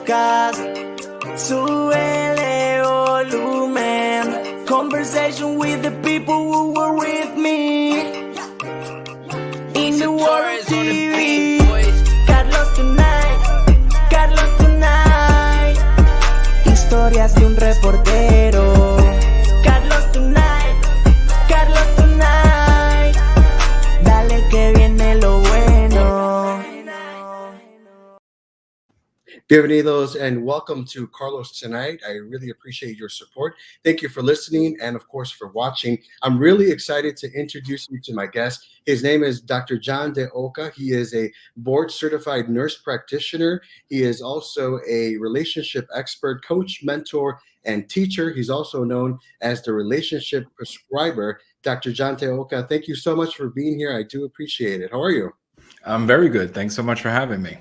podcast. Súbele volumen. Conversation with the people who were with me. In the world of TV. Carlos Tonight. Historias de un reportero. Carlos Tonight. Dale que viene lo bueno. Bienvenidos and welcome to Carlos Tonight. I really appreciate your support. Thank you for listening and, of course, for watching. I'm really excited to introduce you to my guest. His name is Dr. John de Oca. He is a board-certified nurse practitioner. He is also a relationship expert, coach, mentor, and teacher. He's also known as the Relationship Prescriber Dr. John de Oca. Thank you so much for being here. I do appreciate it. How are you? I'm very good. Thanks so much for having me.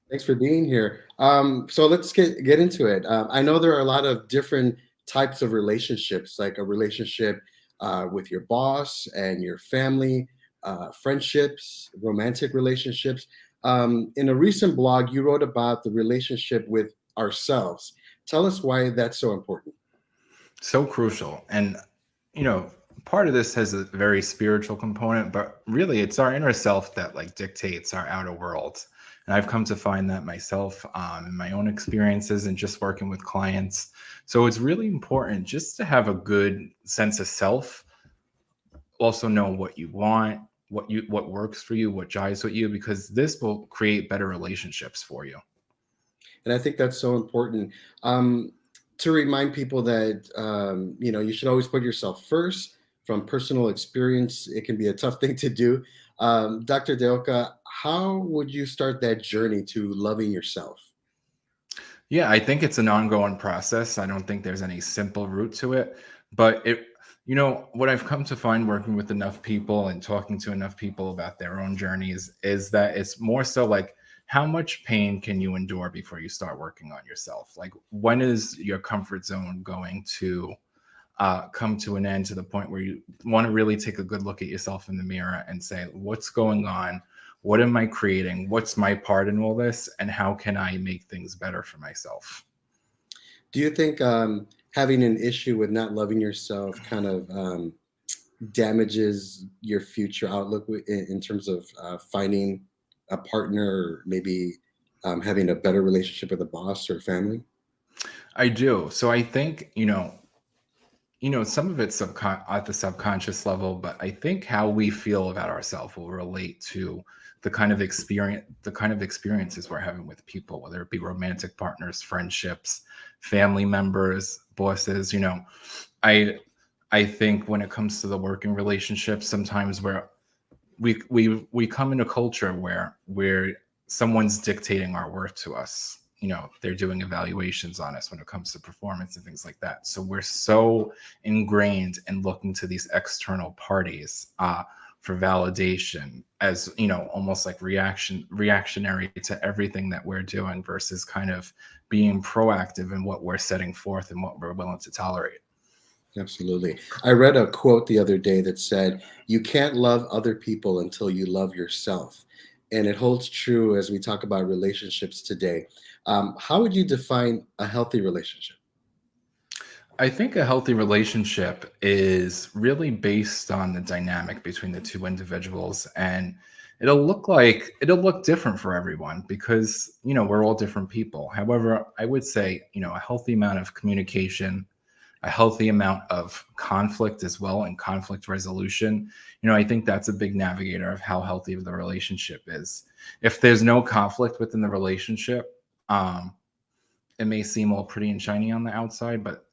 Thanks for being here. So let's get into it. I know there are a lot of different types of relationships, like a relationship with your boss and your family, friendships, romantic relationships. In a recent blog, you wrote about the relationship with ourselves. Tell us why that's so important. So crucial. And, part of this has a very spiritual component, but really it's our inner self that dictates our outer world. And I've come to find that myself in my own experiences and just working with clients. So it's really important just to have a good sense of self. Also know what you want, what works for you, what jives with you, because this will create better relationships for you. And I think that's so important to remind people that, you should always put yourself first. From personal experience, it can be a tough thing to do. Dr. de Oca, how would you start that journey to loving yourself? Yeah, I think it's an ongoing process. I don't think there's any simple route to it, but what I've come to find working with enough people and talking to enough people about their own journeys is that it's more so like, how much pain can you endure before you start working on yourself? Like, when is your comfort zone going to come to an end, to the point where you want to really take a good look at yourself in the mirror and say, what's going on? What am I creating? What's my part in all this? And how can I make things better for myself? Do you think having an issue with not loving yourself kind of damages your future outlook in terms of finding a partner, or maybe having a better relationship with a boss or family? I do. So I think, some of it's at the subconscious level, but I think how we feel about ourselves will relate to the kind of experiences we're having with people, whether it be romantic partners, friendships, family members, bosses. I think when it comes to the working relationships, sometimes we come in a culture where someone's dictating our worth to us. They're doing evaluations on us when it comes to performance and things like that. So we're so ingrained in looking to these external parties for validation, as almost like reactionary to everything that we're doing, versus kind of being proactive in what we're setting forth and what we're willing to tolerate. Absolutely. I read a quote the other day that said, "You can't love other people until you love yourself." And it holds true as we talk about relationships today. How would you define a healthy relationship? I think a healthy relationship is really based on the dynamic between the two individuals, and it'll look different for everyone because, we're all different people. However, I would say, a healthy amount of communication, a healthy amount of conflict as well, and conflict resolution. I think that's a big navigator of how healthy the relationship is. If there's no conflict within the relationship, it may seem all pretty and shiny on the outside, but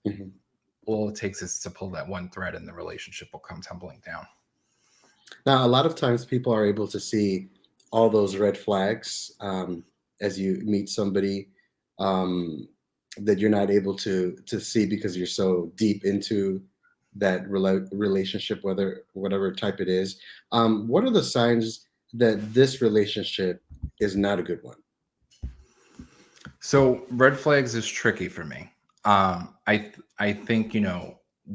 all it takes is to pull that one thread and the relationship will come tumbling down. Now, a lot of times people are able to see all those red flags as you meet somebody that you're not able to see because you're so deep into that relationship, whatever type it is. What are the signs that this relationship is not a good one? So red flags is tricky for me. I think,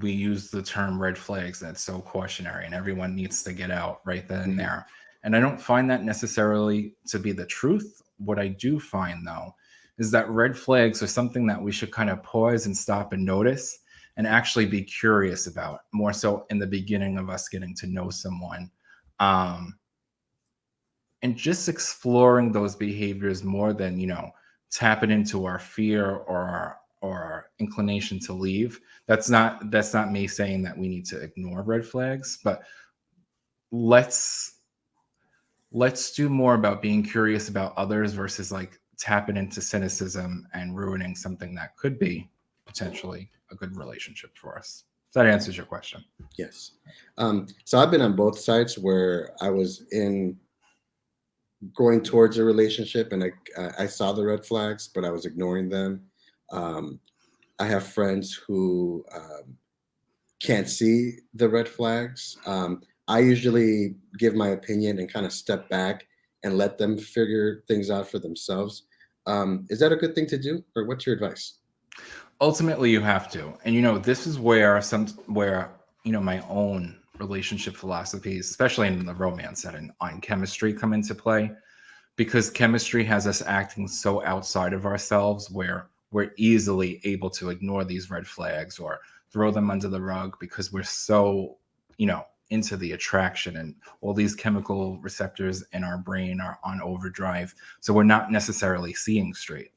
we use the term red flags, that's so cautionary and everyone needs to get out right then and there. And I don't find that necessarily to be the truth. What I do find, though, is that red flags are something that we should kind of pause and stop and notice and actually be curious about, more so in the beginning of us getting to know someone. And just exploring those behaviors more than, tapping into our fear or our inclination to leave. That's not me saying that we need to ignore red flags, but let's do more about being curious about others versus like tapping into cynicism and ruining something that could be potentially a good relationship for us. So that answers your question. Yes. So I've been on both sides where I was going towards a relationship and I saw the red flags, but I was ignoring them. I have friends who can't see the red flags. I usually give my opinion and kind of step back and let them figure things out for themselves. Is that a good thing to do, or what's your advice? Ultimately, you have to. And this is where my own relationship philosophies, especially in the romance setting, on chemistry come into play, because chemistry has us acting so outside of ourselves where we're easily able to ignore these red flags or throw them under the rug because we're so, into the attraction, and all these chemical receptors in our brain are on overdrive. So we're not necessarily seeing straight.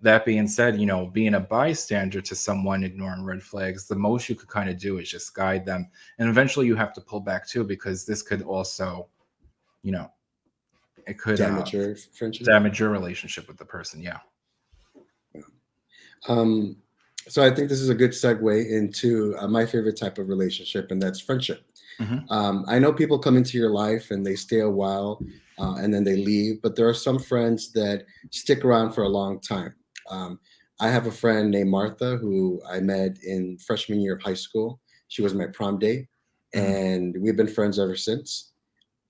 That being said, being a bystander to someone ignoring red flags, the most you could kind of do is just guide them. And eventually you have to pull back too, because this could also, it could Damage your friendship? damage your relationship with the person. Yeah. So I think this is a good segue into my favorite type of relationship, and that's friendship. I know people come into your life and they stay a while and then they leave, but there are some friends that stick around for a long time. I have a friend named Martha who I met in freshman year of high school. She was my prom date, and we've been friends ever since.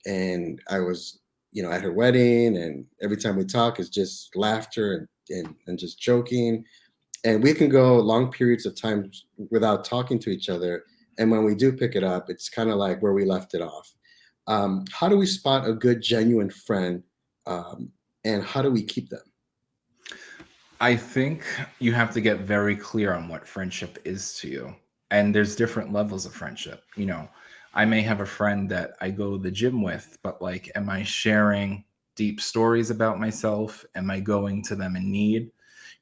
And I was, at her wedding, and every time we talk, it's just laughter and just joking. And we can go long periods of time without talking to each other. And when we do pick it up, it's kind of like where we left it off. How do we spot a good, genuine friend, and how do we keep them? I think you have to get very clear on what friendship is to you. And there's different levels of friendship. I may have a friend that I go to the gym with, but like, am I sharing deep stories about myself? Am I going to them in need?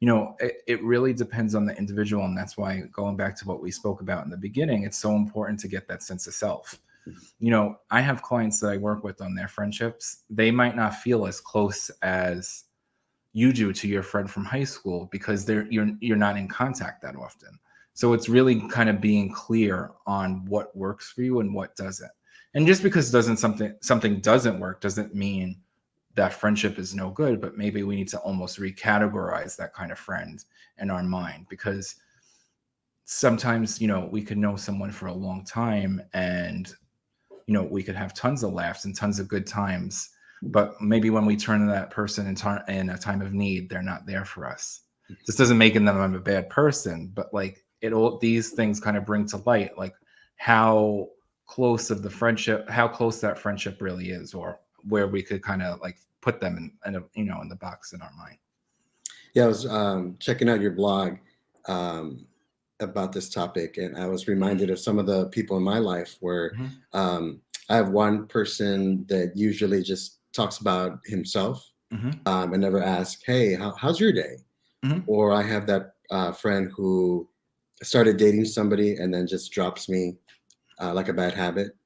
It really depends on the individual. And that's why, going back to what we spoke about in the beginning, it's so important to get that sense of self. I have clients that I work with on their friendships. They might not feel as close as you do to your friend from high school because you're not in contact that often. So it's really kind of being clear on what works for you and what doesn't. And just because something doesn't work doesn't mean that friendship is no good, but maybe we need to almost recategorize that kind of friend in our mind, because sometimes, we could know someone for a long time and, we could have tons of laughs and tons of good times, but maybe when we turn to that person in a time of need, they're not there for us. This doesn't make them I'm a bad person, but like these things kind of bring to light, like how close that friendship really is, or where we could kind of like put them in the box in our mind. Yeah, I was checking out your blog about this topic, and I was reminded of some of the people in my life where I have one person that usually just talks about himself and never asks, "Hey, how's your day?" Or I have that friend who started dating somebody and then just drops me like a bad habit,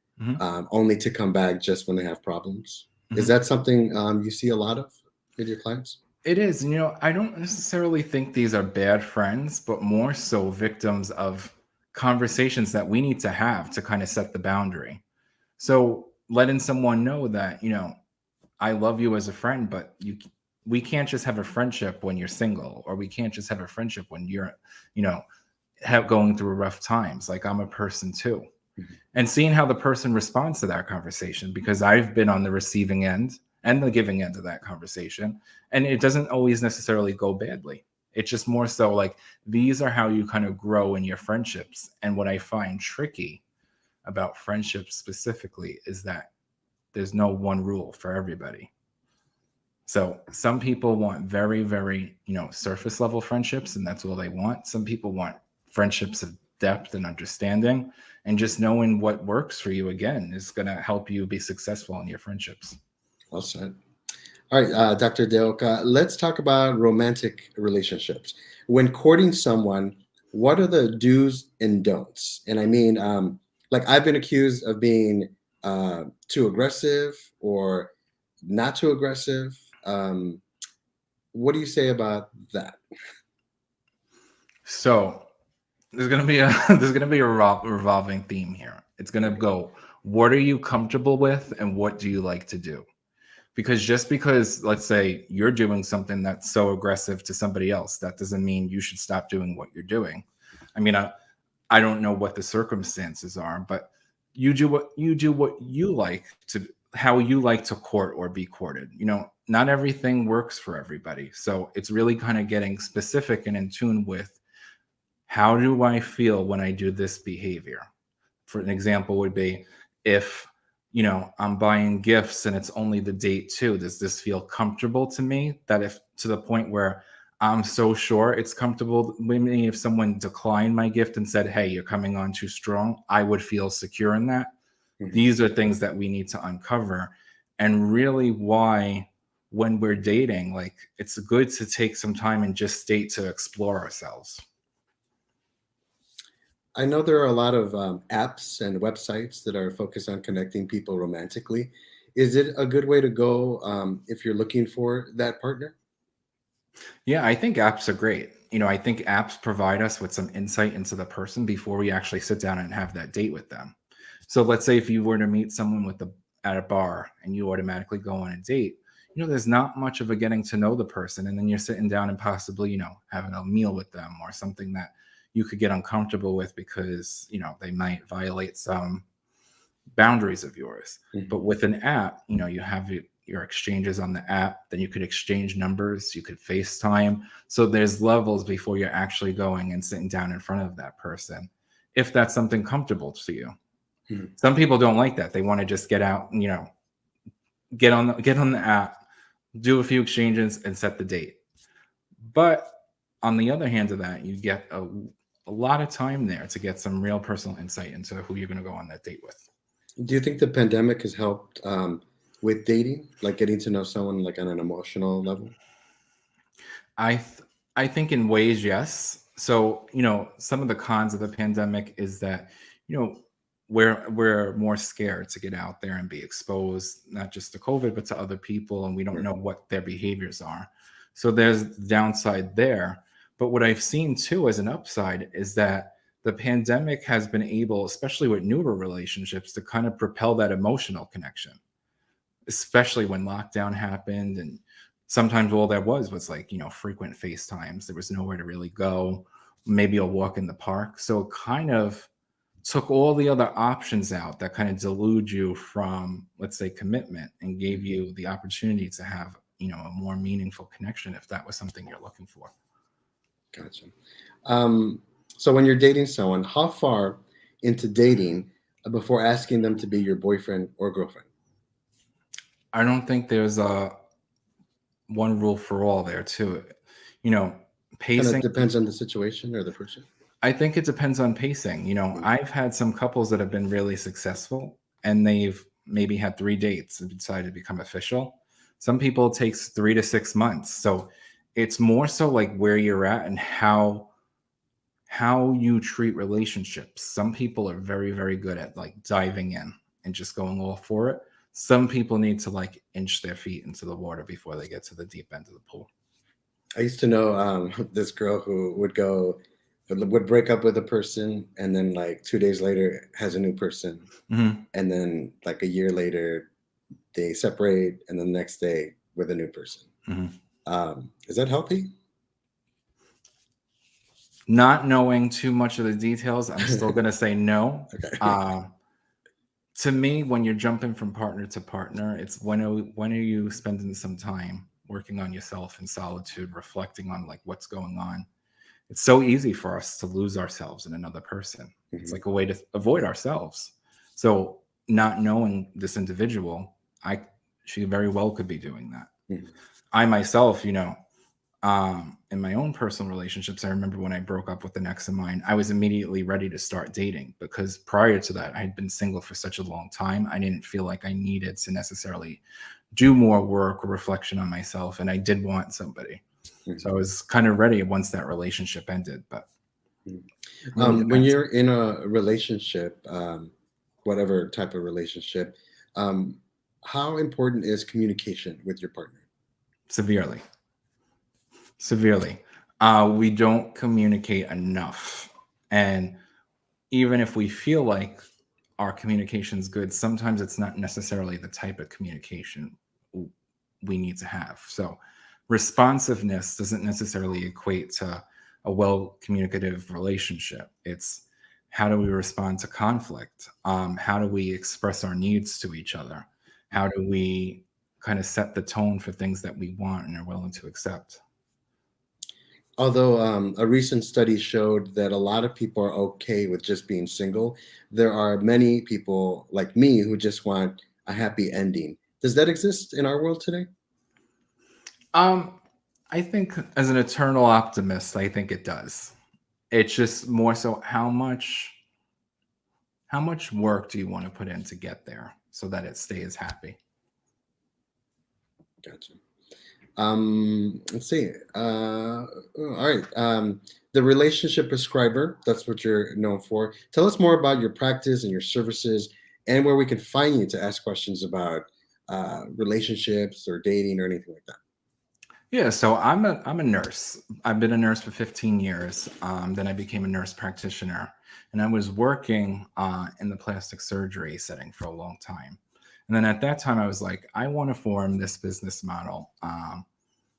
only to come back just when they have problems. Is that something you see a lot of with your clients? It is. I don't necessarily think these are bad friends, but more so victims of conversations that we need to have to kind of set the boundary. So letting someone know that, I love you as a friend, but we can't just have a friendship when you're single, or we can't just have a friendship when you're, going through rough times. Like, I'm a person too. And seeing how the person responds to that conversation, because I've been on the receiving end and the giving end of that conversation, and it doesn't always necessarily go badly. It's just more so like, these are how you kind of grow in your friendships. And what I find tricky about friendships specifically is that there's no one rule for everybody. So some people want very, very, surface level friendships, and that's all they want. Some people want friendships of depth and understanding, and just knowing what works for you again is going to help you be successful in your friendships. Well said. All right, Dr. Deoka, let's talk about romantic relationships. When courting someone, what are the do's and don'ts? And I mean, like I've been accused of being too aggressive or not too aggressive. What do you say about that? So there's gonna be a revolving theme here. It's gonna go, what are you comfortable with and what do you like to do? Because just because, let's say, you're doing something that's so aggressive to somebody else, that doesn't mean you should stop doing what you're doing. I mean, I don't know what the circumstances are, but you do what you like to, how you like to court or be courted. Not everything works for everybody. So it's really kind of getting specific and in tune with, how do I feel when I do this behavior? For an example would be, if I'm buying gifts and it's only the date too, does this feel comfortable to me? That if to the point where I'm so sure it's comfortable with me, if someone declined my gift and said, hey, you're coming on too strong, I would feel secure in that. Mhm. These are things that we need to uncover. And really why, when we're dating, like, it's good to take some time and just date to explore ourselves. I know there are a lot of apps and websites that are focused on connecting people romantically. Is it a good way to go if you're looking for that partner? Yeah, I think apps are great. I think apps provide us with some insight into the person before we actually sit down and have that date with them. So let's say if you were to meet someone at a bar and you automatically go on a date, there's not much of a getting to know the person. And then you're sitting down and possibly, having a meal with them or something that you could get uncomfortable with because, they might violate some boundaries of yours. Mhm. But with an app, you have your exchanges on the app, then you could exchange numbers, you could FaceTime. So there's levels before you're actually going and sitting down in front of that person, if that's something comfortable to you. Mhm. Some people don't like that. They want to just get out, get on the app, do a few exchanges and set the date. But on the other hand of that, you get a lot of time there to get some real personal insight into who you're going to go on that date with. Do you think the pandemic has helped with dating, like getting to know someone like on an emotional level? I th- I think in ways, yes. So, some of the cons of the pandemic is that, you know, we're more scared to get out there and be exposed, not just to COVID, but to other people, and we don't Right. know what their behaviors are. So there's the downside there. But what I've seen too as an upside is that the pandemic has been able, especially with newer relationships, to kind of propel that emotional connection, especially when lockdown happened. And sometimes all there was like, frequent FaceTimes. There was nowhere to really go, maybe a walk in the park. So it kind of took all the other options out that kind of delude you from, let's say, commitment, and gave you the opportunity to have, a more meaningful connection if that was something you're looking for. Gotcha. Um, so when you're dating someone, how far into dating before asking them to be your boyfriend or girlfriend? I don't think there's a one rule for all there too. You know, Kind of pacing, depends on the situation or the person. I think it depends on pacing. Mm. I've had some couples that have been really successful and they've maybe had 3 dates and decided to become official. Some people it takes 3 to 6 months. So it's more so like where you're at and how you treat relationships. Some people are very, very good at like diving in and just going all for it. Some people need to like inch their feet into the water before they get to the deep end of the pool. I used to know this girl who would break up with a person and then like 2 days later has a new person, Mhm. and then like a year later they separate, and the next day with a new person. Mhm. Is that healthy? Not knowing too much of the details, I'm still going to say no. Okay. Uh, to me, when you're jumping from partner to partner, it's when are you spending some time working on yourself in solitude, reflecting on like what's going on. It's so easy for us to lose ourselves in another person. It's Mhm. like a way to avoid ourselves. So not knowing this individual, she very well could be doing that. Mhm. I myself, in my own personal relationships, I remember when I broke up with an ex of mine, I was immediately ready to start dating because prior to that, I had been single for such a long time. I didn't feel like I needed to necessarily do more work or reflection on myself. And I did want somebody. So I was kind of ready once that relationship ended. But When you're in a relationship, whatever type of relationship, how important is communication with your partner? severely. We don't communicate enough. And even if we feel like our communication's good, sometimes it's not necessarily the type of communication we need to have. So responsiveness doesn't necessarily equate to a well communicative relationship. It's how do we respond to conflict? How do we express our needs to each other? How do we kind of set the tone for things that we want and are willing to accept? Although a recent study showed that a lot of people are okay with just being single, there are many people like me who just want a happy ending. Does that exist in our world today? I think as an eternal optimist, I think it does. It's just more so how much work do you want to put in to get there so that it stays happy? Gotcha. Let's see. All right. The relationship prescriber, that's what you're known for. Tell us more about your practice and your services and where we can find you to ask questions about relationships or dating or anything like that. Yeah, so I'm a nurse. I've been a nurse for 15 years. Then I became a nurse practitioner, and I was working in the plastic surgery setting for a long time. And then at that time, I was like, I want to form this business model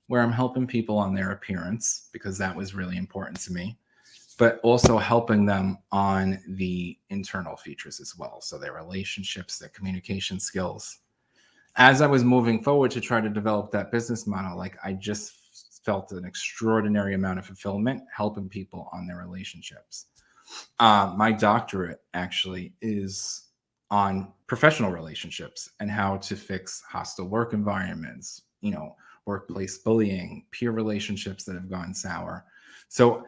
where I'm helping people on their appearance because that was really important to me, but also helping them on the internal features as well. So their relationships, their communication skills. As I was moving forward to try to develop that business model, like I just felt an extraordinary amount of fulfillment helping people on their relationships. My doctorate actually is on professional relationships and how to fix hostile work environments, workplace bullying, peer relationships that have gone sour. So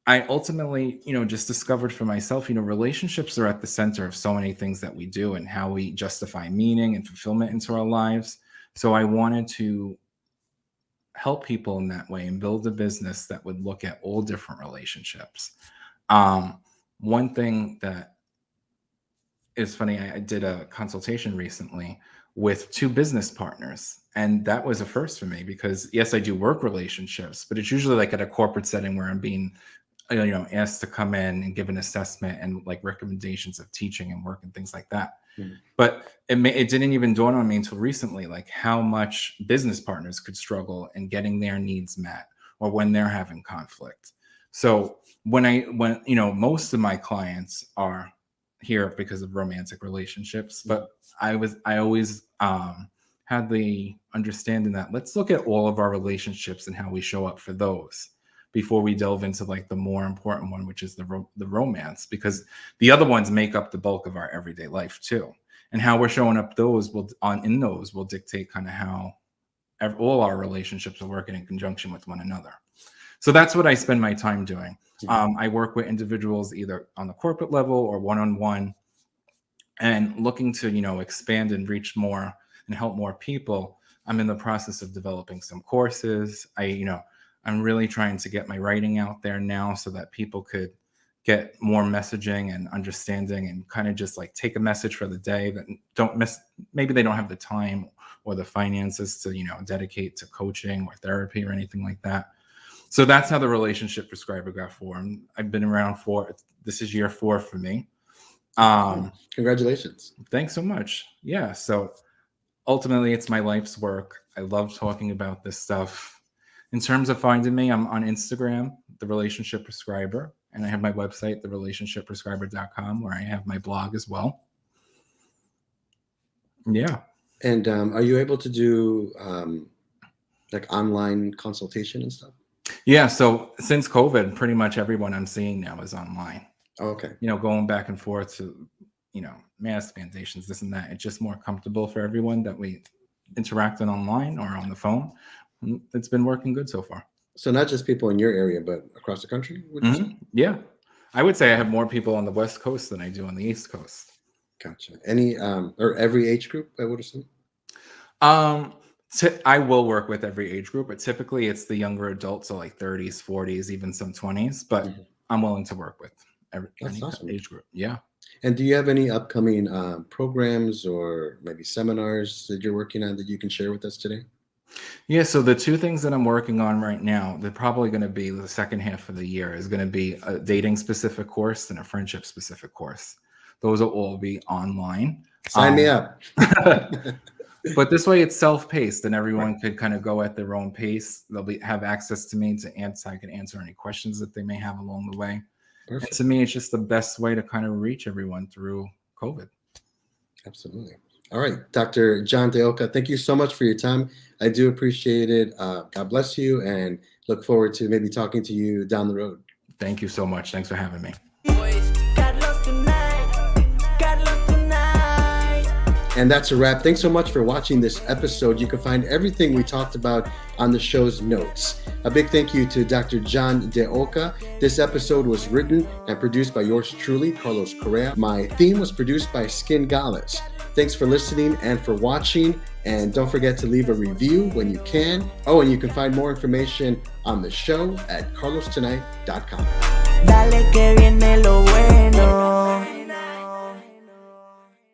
I ultimately, just discovered for myself, relationships are at the center of so many things that we do and how we justify meaning and fulfillment into our lives. So I wanted to help people in that way and build a business that would look at all different relationships. One thing that is funny, I did a consultation recently with two business partners. And that was a first for me because yes, I do work relationships, but it's usually like at a corporate setting where I'm being asked to come in and give an assessment and like recommendations of teaching and work and things like that. But it didn't even dawn on me until recently, like how much business partners could struggle in getting their needs met or when they're having conflict. So when most of my clients are here because of romantic relationships, but I always had the understanding that let's look at all of our relationships and how we show up for those before we delve into like the more important one, which is the romance, because the other ones make up the bulk of our everyday life too. And how we're showing up in those will dictate kind of how all our relationships are working in conjunction with one another. So that's what I spend my time doing. I work with individuals either on the corporate level or one-on-one and looking to, expand and reach more and help more people. I'm in the process of developing some courses. I'm really trying to get my writing out there now so that people could get more messaging and understanding and kind of just like take a message for the day that maybe they don't have the time or the finances to, dedicate to coaching or therapy or anything like that. So that's how the Relationship Prescriber got formed. I've been around this is year 4 for me. Congratulations. Thanks so much. Yeah. So ultimately it's my life's work. I love talking about this stuff. In terms of finding me, I'm on Instagram, The Relationship Prescriber, and I have my website, therelationshipprescriber.com, where I have my blog as well. Yeah. And are you able to do like online consultation and stuff? Yeah. So since COVID, pretty much everyone I'm seeing now is online. Oh, okay. Going back and forth to, mask mandations, this and that. It's just more comfortable for everyone that we interact online or on the phone it's been working good so far. So not just people in your area, but across the country, would you say? Yeah. I would say I have more people on the West Coast than I do on the East Coast. Gotcha. Any or every age group, I would assume? I will work with every age group, but typically it's the younger adults, so like 30s, 40s, even some 20s. But I'm willing to work with any awesome. age group. Yeah. And do you have any upcoming programs or maybe seminars that you're working on that you can share with us today? Yeah, so the two things that I'm working on right now, they're probably going to be the second half of the year, is going to be a dating specific course and a friendship specific course. Those will all be online. Sign me up. But this way it's self-paced and everyone could kind of go at their own pace. They'll have access to me to answer. I can answer any questions that they may have along the way. And to me, it's just the best way to kind of reach everyone through COVID. Absolutely. All right, Dr. John De Oca, thank you so much for your time. I do appreciate it. God bless you, and look forward to maybe talking to you down the road. Thank you so much. Thanks for having me. And that's a wrap. Thanks so much for watching this episode. You can find everything we talked about on the show's notes. A big thank you to Dr. John De Oca. This episode was written and produced by yours truly, Carlos Correa. My theme was produced by Skin Gales. Thanks for listening and for watching. And don't forget to leave a review when you can. Oh, and you can find more information on the show at carlostonight.com. Dale que viene lo bueno.